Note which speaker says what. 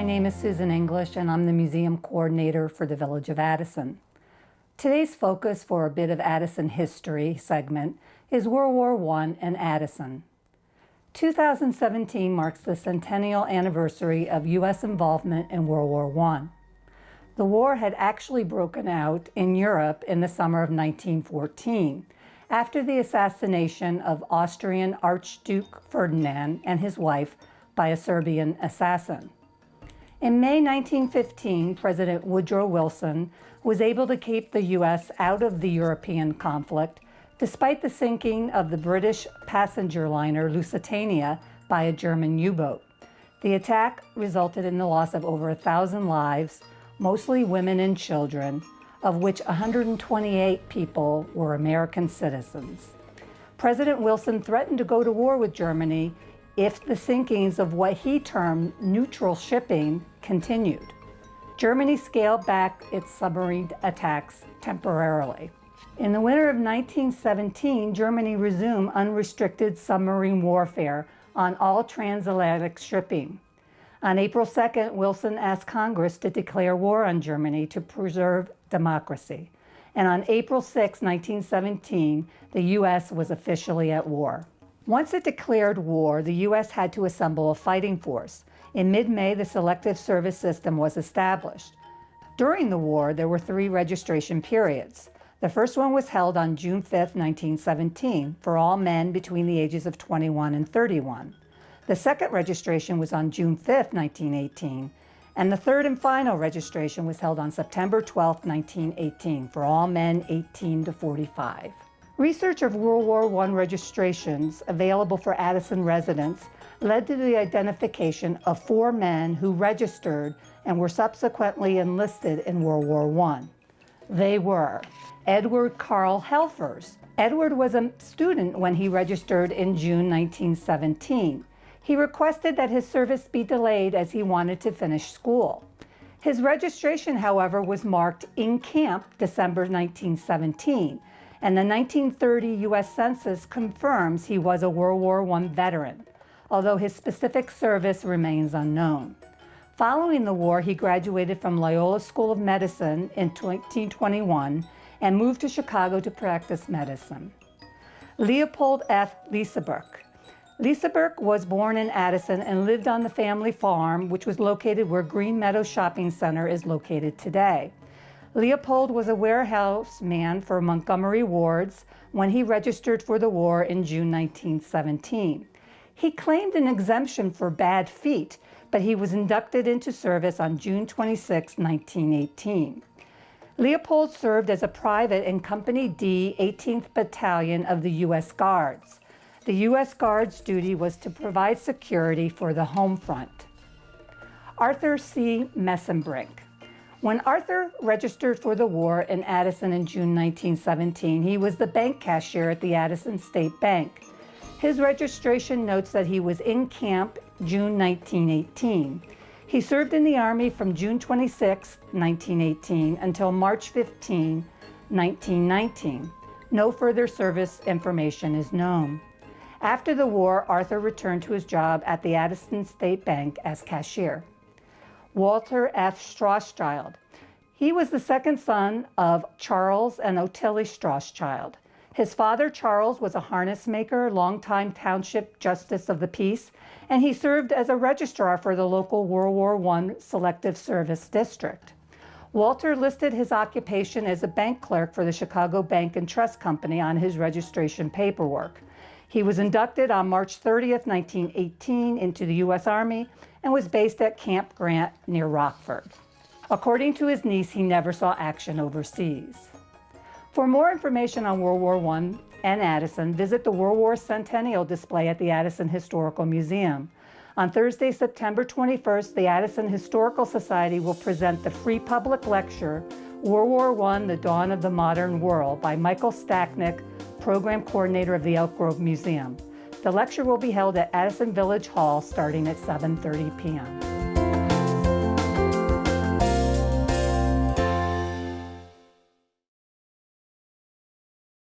Speaker 1: name is Susan English and I'm the museum coordinator for the Village of Addison. Today's focus for a Bit of Addison History segment is World War I and Addison. 2017 marks the centennial anniversary of U.S. involvement in World War I. The war had actually broken out in Europe in the summer of 1914, after the assassination of Austrian Archduke Ferdinand and his wife by a Serbian assassin. In May 1915, President Woodrow Wilson was able to keep the U.S. out of the European conflict despite the sinking of the British passenger liner Lusitania by a German U-boat. The attack resulted in the loss of over 1,000 lives, mostly women and children, of which 128 people were American citizens. President Wilson threatened to go to war with Germany if the sinkings of what he termed neutral shipping continued. Germany scaled back its submarine attacks temporarily. In the winter of 1917, Germany resumed unrestricted submarine warfare on all transatlantic shipping. On April 2nd, Wilson asked Congress to declare war on Germany to preserve democracy. And on April 6, 1917, the U.S. was officially at war. Once it declared war, the U.S. had to assemble a fighting force. In mid-May, the Selective service system was established. During the war, there were 3 registration periods. The first one was held on June 5, 1917, for all men between the ages of 21 and 31. The second registration was on June 5, 1918, and the third and final registration was held on September 12, 1918, for all men 18 to 45. Research of World War I registrations available for Addison residents led to the identification of 4 men who registered and were subsequently enlisted in World War I. They were Edward Karl Helfers. Edward was a student when he registered in June 1917. He requested that his service be delayed as he wanted to finish school. His registration, however, was marked in camp December 1917, and the 1930 U.S. Census confirms he was a World War I veteran, although his specific service remains unknown. Following the war, he graduated from Loyola School of Medicine in 1921 and moved to Chicago to practice medicine. Leopold F Burke. Burke was born in Addison and lived on the family farm, which was located where Green Meadow Shopping Center is located today. Leopold was a warehouse man for Montgomery Wards when he registered for the war in June 1917. He claimed an exemption for bad feet, but he was inducted into service on June 26, 1918. Leopold served as a private in Company D, 18th Battalion of the U.S. Guards. The U.S. Guards' duty was to provide security for the home front. Arthur C. Messin. When Arthur registered for the war in Addison in June 1917, he was the bank cashier at the Addison State Bank. His registration notes that he was in camp June 1918. He served in the Army from June 26, 1918 until March 15, 1919. No further service information is known. After the war, Arthur returned to his job at the Addison State Bank as cashier. Walter F. Strauschild. He was the second son of Charles and Ottilie Strauschild. His father, Charles, was a harness maker, longtime township justice of the peace, and he served as a registrar for the local World War I Selective Service District. Walter listed his occupation as a bank clerk for the Chicago Bank and Trust Company on his registration paperwork. He was inducted on March 30th, 1918 into the U.S. Army and was based at Camp Grant near Rockford. According to his niece, he never saw action overseas. For more information on World War I and Addison, visit the World War Centennial display at the Addison Historical Museum. On Thursday, September 21st, the Addison Historical Society will present the free public lecture, World War I, The Dawn of the Modern World, by Michael Stacknick, Program Coordinator of the Elk Grove Museum. The lecture will be held at Addison Village Hall starting at 7:30 p.m.